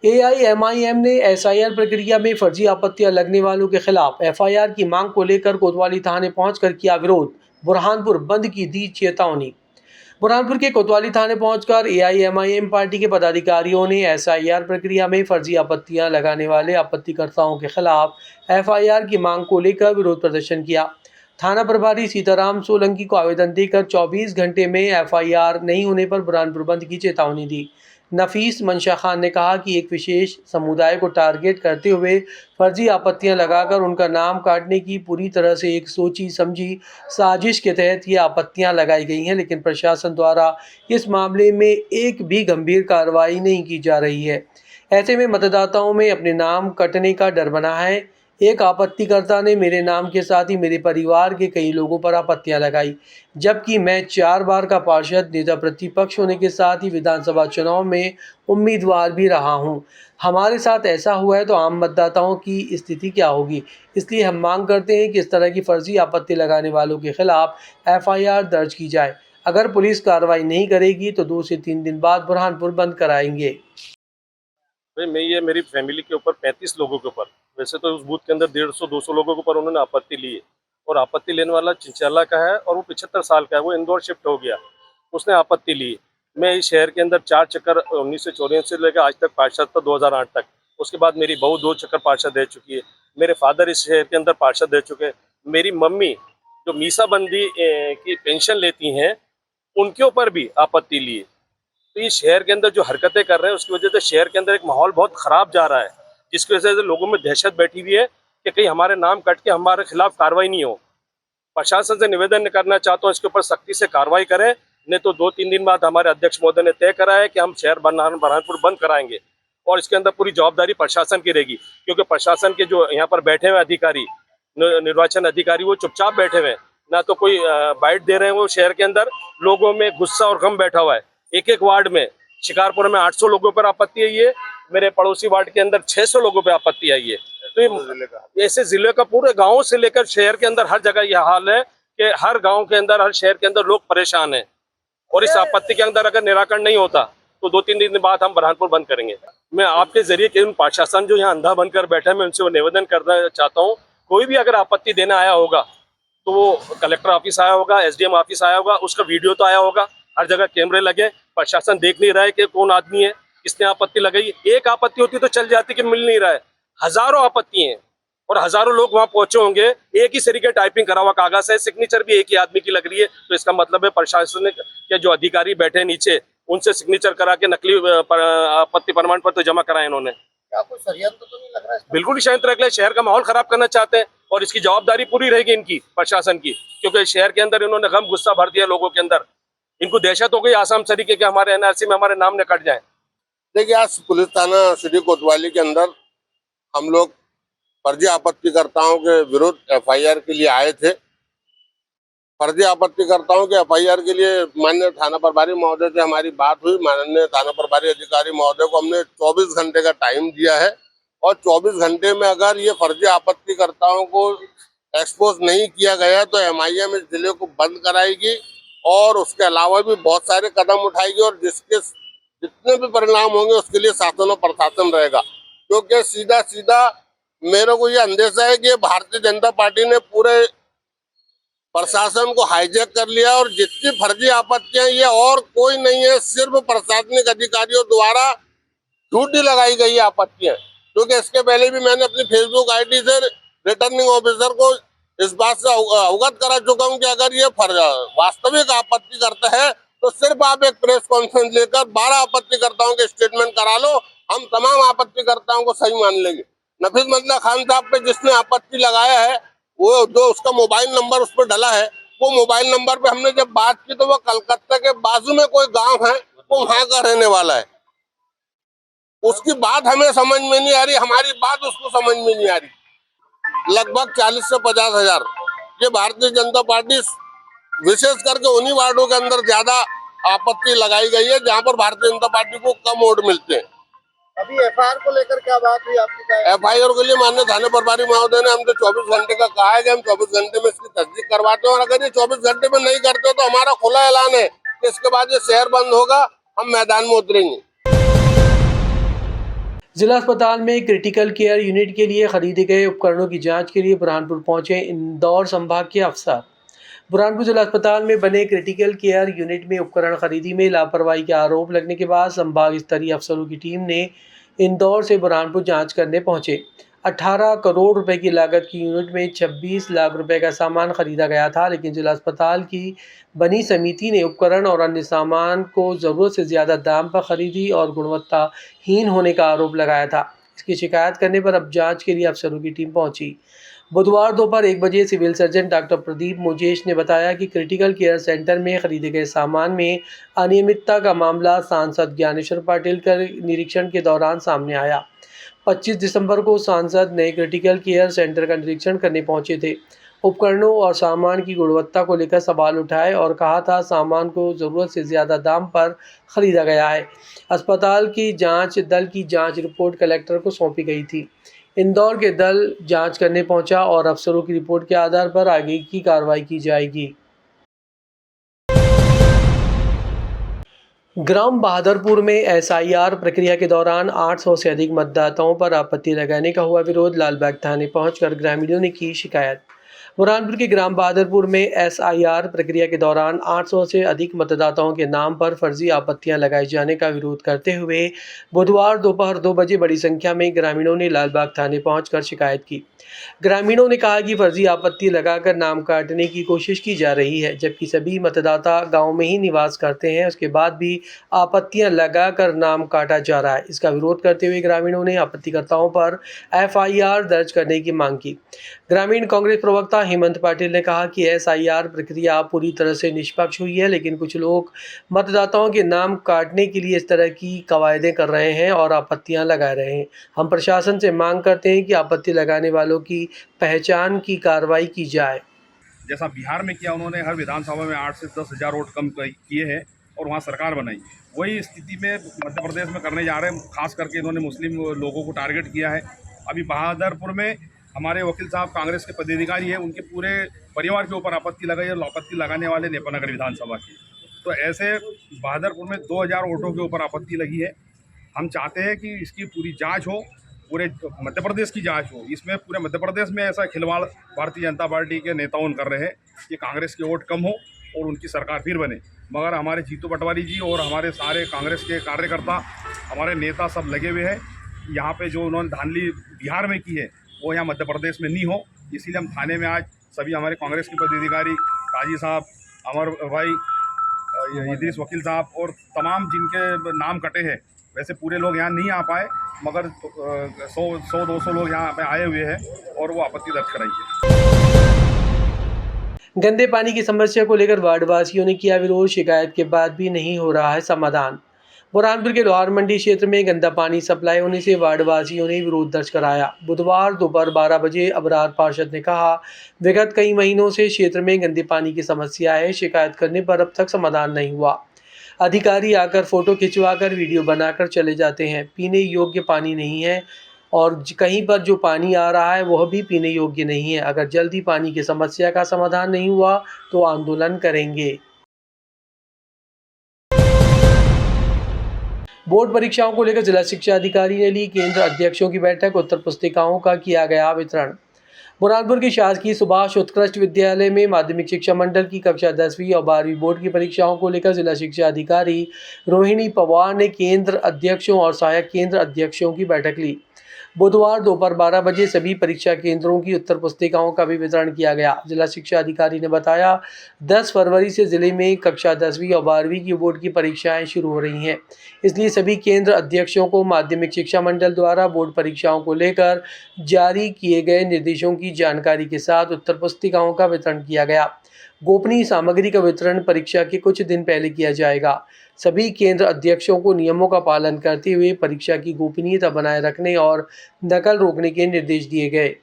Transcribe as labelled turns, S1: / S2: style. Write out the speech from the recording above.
S1: AIMIM ने SIR प्रक्रिया में फर्जी आपत्तियां लगने वालों के खिलाफ एफआईआर की मांग को लेकर कोतवाली थाने पहुंचकर किया विरोध। बुरहानपुर बंद की दी चेतावनी। बुरहानपुर के कोतवाली थाने पहुंचकर एआईएमआईएम पार्टी के पदाधिकारियों ने एसआईआर प्रक्रिया में फर्जी आपत्तियां लगाने वाले आपत्तिकर्ताओं के खिलाफ एफआईआर की मांग को लेकर विरोध प्रदर्शन किया। थाना प्रभारी सीताराम सोलंकी को आवेदन देकर 24 घंटे में एफआईआर नहीं होने पर बुरहानपुर बंद की चेतावनी दी। नफीस मंशा खान ने कहा कि एक विशेष समुदाय को टारगेट करते हुए फर्जी आपत्तियां लगाकर उनका नाम काटने की पूरी तरह से एक सोची समझी साजिश के तहत ये आपत्तियां लगाई गई हैं, लेकिन प्रशासन द्वारा इस मामले में एक भी गंभीर कार्रवाई नहीं की जा रही है। ऐसे में मतदाताओं में अपने नाम कटने का डर बना है। एक आपत्तिकर्ता ने मेरे नाम के साथ ही मेरे परिवार के कई लोगों पर आपत्तियां लगाई, जबकि मैं 4 बार का पार्षद, नेता प्रतिपक्ष होने के साथ ही विधानसभा चुनाव में उम्मीदवार भी रहा हूं। हमारे साथ ऐसा हुआ है तो आम मतदाताओं की स्थिति क्या होगी। इसलिए हम मांग करते हैं कि इस तरह की फर्जी आपत्ति लगाने वालों के खिलाफ एफआईआर दर्ज की जाए। अगर पुलिस कार्रवाई नहीं करेगी तो 2 से 3 दिन बाद बुरहानपुर बंद कराएंगे।
S2: मैं ये मेरी फैमिली के ऊपर 35 लोगों के ऊपर, वैसे तो उस बूथ के अंदर 150-200 लोगों के ऊपर उन्होंने आपत्ति ली है। और आपत्ति लेने वाला चिंचाला का है और वो 75 साल का है, वो इंदौर शिफ्ट हो गया, उसने आपत्ति ली। मैं इस शहर के अंदर 4 चक्कर 1984 से लेकर आज तक पार्षद था, 2008 तक। उसके बाद मेरी बहू 2 चक्कर पार्षद रह चुकी है। मेरे फादर इस शहर के अंदर पार्षद रह चुके हैं। मेरी मम्मी जो मीसाबंदी की पेंशन लेती हैं, उनके ऊपर भी आपत्ति ली है। तो ये शहर के अंदर जो हरकतें कर रहे हैं उसकी वजह से शहर के अंदर एक माहौल बहुत खराब जा रहा है, जिसकी वजह से लोगों में दहशत बैठी हुई है कि कहीं हमारे नाम कट के हमारे खिलाफ कार्रवाई नहीं हो। प्रशासन से निवेदन करना चाहता हूँ इसके ऊपर सख्ती से कार्रवाई करें, नहीं तो 2-3 दिन बाद हमारे अध्यक्ष महोदय ने तय करा है कि हम शहर बुरहानपुर बंद कराएंगे। और इसके अंदर पूरी जवाबदारी प्रशासन की रहेगी, क्योंकि प्रशासन के जो यहाँ पर बैठे हुए अधिकारी, निर्वाचन अधिकारी, वो चुपचाप बैठे हुए हैं, ना तो कोई बाइट दे रहे हैं। वो शहर के अंदर लोगों में गुस्सा और गम बैठा हुआ है। एक वार्ड में, शिकारपुर में 800 लोगों पर आपत्ति आई है, मेरे पड़ोसी वार्ड के अंदर 600 लोगों पर आपत्ति आई है। तो ऐसे जिले का पूरे गांव से लेकर शहर के अंदर हर जगह यह हाल है कि हर गांव के अंदर, हर शहर के अंदर लोग परेशान हैं। और इस आपत्ति के अंदर अगर निराकरण नहीं होता तो 2-3 दिन बाद हम बुरहानपुर बंद करेंगे। मैं आपके जरिए के उन प्रशासन जो यहाँ अंधा बनकर बैठे हैं, मैं उनसे वो निवेदन करना चाहता हूँ, कोई भी अगर आपत्ति देने आया होगा तो वो कलेक्टर ऑफिस आया होगा, एसडीएम ऑफिस आया होगा, उसका वीडियो तो आया होगा, हर जगह कैमरे लगे, प्रशासन देख नहीं रहा है कि कौन आदमी है, किसने आपत्ति लगाई। एक आपत्ति होती तो चल जाती कि मिल नहीं रहा है, हजारों आपत्ति हैं और हजारों लोग वहां पहुंचे होंगे। एक ही तरीके टाइपिंग करा हुआ कागज है, सिग्नेचर भी एक ही आदमी की लग रही है, तो इसका मतलब है प्रशासन के जो अधिकारी बैठे हैं नीचे, उनसे सिग्नेचर करा के नकली आपत्ति प्रमाण पत्र जमा कराए इन्होंने।
S3: क्या कोई षड्यंत्र तो नहीं लग रहा है?
S2: बिल्कुल षड्यंत्र रख ले, शहर का माहौल खराब करना चाहते हैं और इसकी जवाबदारी पूरी रहेगी इनकी, प्रशासन की, क्योंकि शहर के अंदर इन्होंने गम गुस्सा भर दिया लोगों के अंदर। इनको दहशत हो गई आसाम तरीके के हमारे एनआरसी में हमारे नाम न कट जाए।
S3: देखिए, आज पुलिस थाना सिटी कोतवाली के अंदर हम लोग फर्जी आपत्तिकर्ताओं के विरुद्ध एफआईआर के लिए आए थे। फर्जी आपत्तिकर्ताओं के एफआईआर के लिए माननीय थाना प्रभारी महोदय से हमारी बात हुई। माननीय थाना प्रभारी अधिकारी महोदय को हमने 24 घंटे का टाइम दिया है और 24 घंटे में अगर ये फर्जी आपत्तिकर्ताओं को एक्सपोज नहीं किया गया तो एमआईएम इस जिले को बंद कराएगी और उसके अलावा भी बहुत सारे कदम उठाएगी और जिसके जितने भी परिणाम होंगे उसके लिए शासन और प्रशासन रहेगा। क्योंकि सीधा सीधा मेरे को ये अंदेशा है कि भारतीय जनता पार्टी ने पूरे प्रशासन को हाईजैक कर लिया और जितनी फर्जी आपत्तियां, ये और कोई नहीं है, सिर्फ प्रशासनिक अधिकारियों द्वारा झूठी लगाई गई आपत्तियां। क्योंकि इसके पहले भी मैंने अपनी फेसबुक आईडी से रिटर्निंग ऑफिसर को इस बात से अवगत करा चुका हूं कि अगर ये वास्तविक आपत्ति करता है तो सिर्फ आप एक प्रेस कॉन्फ्रेंस लेकर 12 आपत्तिकर्ताओं के स्टेटमेंट करा लो, हम तमाम आपत्तिकर्ताओं को सही मान लेंगे। नफीस मंशा खान साहब पे जिसने आपत्ति लगाया है, वो जो उसका मोबाइल नंबर उस पर डला है, वो मोबाइल नंबर पे हमने जब बात की तो वो कलकत्ता के बाजू में कोई गाँव है, वो वहां का रहने वाला है। उसकी बात हमें समझ में नहीं आ रही, हमारी बात उसको समझ में नहीं आ रही। लगभग 40 से 50 हजार ये भारतीय जनता पार्टी, विशेष करके उन्हीं वार्डों के अंदर ज्यादा आपत्ति लगाई गई है जहां पर भारतीय जनता पार्टी को कम वोट मिलते हैं।
S4: अभी एफआईआर को लेकर क्या बात हुई आपकी?
S3: एफआईआर के लिए माननीय थाना प्रभारी महोदय ने हमसे 24 घंटे का कहा है कि हम 24 घंटे में इसकी तस्दीक करवाते हैं और अगर ये 24 घंटे में नहीं करते तो हमारा खुला ऐलान है कि इसके बाद ये शहर बंद होगा, हम मैदान में उतरेंगे।
S1: जिला अस्पताल में क्रिटिकल केयर यूनिट के लिए खरीदे गए उपकरणों की जांच के लिए बुरहानपुर पहुंचे इंदौर संभाग के अफसर। बुरहानपुर जिला अस्पताल में बने क्रिटिकल केयर यूनिट में उपकरण खरीदी में लापरवाही के आरोप लगने के बाद संभाग स्तरीय अफसरों की टीम ने इंदौर से बुरहानपुर जांच करने पहुंचे। 18 करोड़ रुपए की लागत की यूनिट में 26 लाख रुपए का सामान खरीदा गया था, लेकिन जिला अस्पताल की बनी समिति ने उपकरण और अन्य सामान को ज़रूरत से ज़्यादा दाम पर खरीदी और गुणवत्ताहीन होने का आरोप लगाया था। इसकी शिकायत करने पर अब जांच के लिए अफसरों की टीम पहुंची। बुधवार दोपहर 1 बजे सिविल सर्जन डॉक्टर प्रदीप मोजेश ने बताया कि क्रिटिकल केयर सेंटर में खरीदे गए सामान में अनियमितता का मामला सांसद ज्ञानेश्वर पाटिल के निरीक्षण के दौरान सामने आया। 25 दिसंबर को सांसद ने क्रिटिकल केयर सेंटर का निरीक्षण करने पहुंचे थे। उपकरणों और सामान की गुणवत्ता को लेकर सवाल उठाए और कहा था सामान को ज़रूरत से ज़्यादा दाम पर खरीदा गया है। अस्पताल की जांच दल की जांच रिपोर्ट कलेक्टर को सौंपी गई थी। इंदौर के दल जांच करने पहुंचा और अफसरों की रिपोर्ट के आधार पर आगे की कार्रवाई की जाएगी। ग्राम बहादुरपुर में एसआईआर प्रक्रिया के दौरान 800 से अधिक मतदाताओं पर आपत्ति लगाने का हुआ विरोध। लालबाग थाने पहुंचकर ग्रामीणों ने की शिकायत। बुरहानपुर के ग्राम बहादुरपुर में एसआईआर प्रक्रिया के दौरान 800 से अधिक मतदाताओं के नाम पर फर्जी आपत्तियां लगाए जाने का विरोध करते हुए बुधवार दोपहर 2 बजे बड़ी संख्या में ग्रामीणों ने लालबाग थाने पहुंचकर शिकायत की। ग्रामीणों ने कहा कि फर्जी आपत्ति लगाकर नाम काटने की कोशिश की जा रही है, जबकि सभी मतदाता गांव में ही निवास करते हैं। उसके बाद भी आपत्तियां लगाकर नाम काटा जा रहा है। इसका विरोध करते हुए ग्रामीणों ने आपत्तिकर्ताओं पर एफआईआर दर्ज करने की मांग की। ग्रामीण कांग्रेस प्रवक्ता हेमंत पाटिल ने कहा कि एसआईआर प्रक्रिया पूरी तरह से निष्पक्ष हुई है, लेकिन कुछ लोग मतदाताओं के नाम काटने के लिए इस तरह की कवायदें कर रहे हैं और आपत्तियां लगा रहे हैं। हम प्रशासन से मांग करते हैं कि आपत्ति लगाने वालों की पहचान की कार्रवाई की जाए।
S5: जैसा बिहार में किया उन्होंने, हर विधानसभा में 8 से 10 हज़ार वोट कम किए हैं और वहाँ सरकार बनाई। वही स्थिति में मध्य प्रदेश में करने जा रहे हैं। खास करके इन्होंने मुस्लिम लोगों को टारगेट किया है। अभी बहादुरपुर में हमारे वकील साहब कांग्रेस के पदाधिकारी हैं, उनके पूरे परिवार के ऊपर आपत्ति लगाई और आपत्ति लगाने वाले नेपानगर विधानसभा के। तो ऐसे बहादुरपुर में 2000 वोटों के ऊपर आपत्ति लगी है। हम चाहते हैं कि इसकी पूरी जांच हो, पूरे मध्य प्रदेश की जांच हो। इसमें पूरे मध्य प्रदेश में ऐसा खिलवाड़ भारतीय जनता पार्टी के नेताओं कर रहे हैं कि कांग्रेस के वोट कम हो और उनकी सरकार फिर बने। मगर हमारे जीतू पटवारी जी और हमारे सारे कांग्रेस के कार्यकर्ता, हमारे नेता सब लगे हुए हैं। यहाँ पे जो उन्होंने धांधली बिहार में की है वो यहाँ मध्य प्रदेश में नहीं हो, इसीलिए हम थाने में आज सभी हमारे कांग्रेस के पदाधिकारी, काजी साहब, अमर भाई, इदरीस वकील साहब और तमाम जिनके नाम कटे हैं, वैसे पूरे लोग यहाँ नहीं आ पाए, मगर 100-200 लोग यहाँ पे आए हुए हैं और वो आपत्ति दर्ज कराई है।
S1: गंदे पानी की समस्या को लेकर वार्डवासियों ने किया विरोध। शिकायत के बाद भी नहीं हो रहा है समाधान। बुरहानपुर के लोहार मंडी क्षेत्र में गंदा पानी सप्लाई होने से वार्डवासियों ने विरोध दर्ज कराया। बुधवार दोपहर 12 बजे अबरार पार्षद ने कहा, विगत कई महीनों से क्षेत्र में गंदे पानी की समस्या है। शिकायत करने पर अब तक समाधान नहीं हुआ। अधिकारी आकर फोटो खिंचवाकर वीडियो बनाकर चले जाते हैं। पीने योग्य पानी नहीं है और कहीं पर जो पानी आ रहा है वह भी पीने योग्य नहीं है। अगर जल्दी पानी की समस्या का समाधान नहीं हुआ तो आंदोलन करेंगे। बोर्ड परीक्षाओं को लेकर जिला शिक्षा अधिकारी ने ली केंद्र अध्यक्षों की बैठक। उत्तर पुस्तिकाओं का किया गया वितरण। बुरहानपुर के शासकीय सुभाष उत्कृष्ट विद्यालय में माध्यमिक शिक्षा मंडल की कक्षा 10वीं और 12वीं बोर्ड की परीक्षाओं को लेकर जिला शिक्षा अधिकारी रोहिणी पवार ने केंद्र अध्यक्षों और सहायक केंद्र अध्यक्षों की बैठक ली। बुधवार दोपहर 12 बजे सभी परीक्षा केंद्रों की उत्तर पुस्तिकाओं का भी वितरण किया गया। जिला शिक्षा अधिकारी ने बताया, 10 फरवरी से जिले में कक्षा 10वीं और 12वीं की बोर्ड की परीक्षाएं शुरू हो रही हैं। इसलिए सभी केंद्र अध्यक्षों को माध्यमिक शिक्षा मंडल द्वारा बोर्ड परीक्षाओं को लेकर जारी किए गए निर्देशों की जानकारी के साथ उत्तर पुस्तिकाओं का वितरण किया गया। गोपनीय सामग्री का वितरण परीक्षा के कुछ दिन पहले किया जाएगा। सभी केंद्र अध्यक्षों को नियमों का पालन करते हुए परीक्षा की गोपनीयता बनाए रखने और नकल रोकने के निर्देश दिए गए।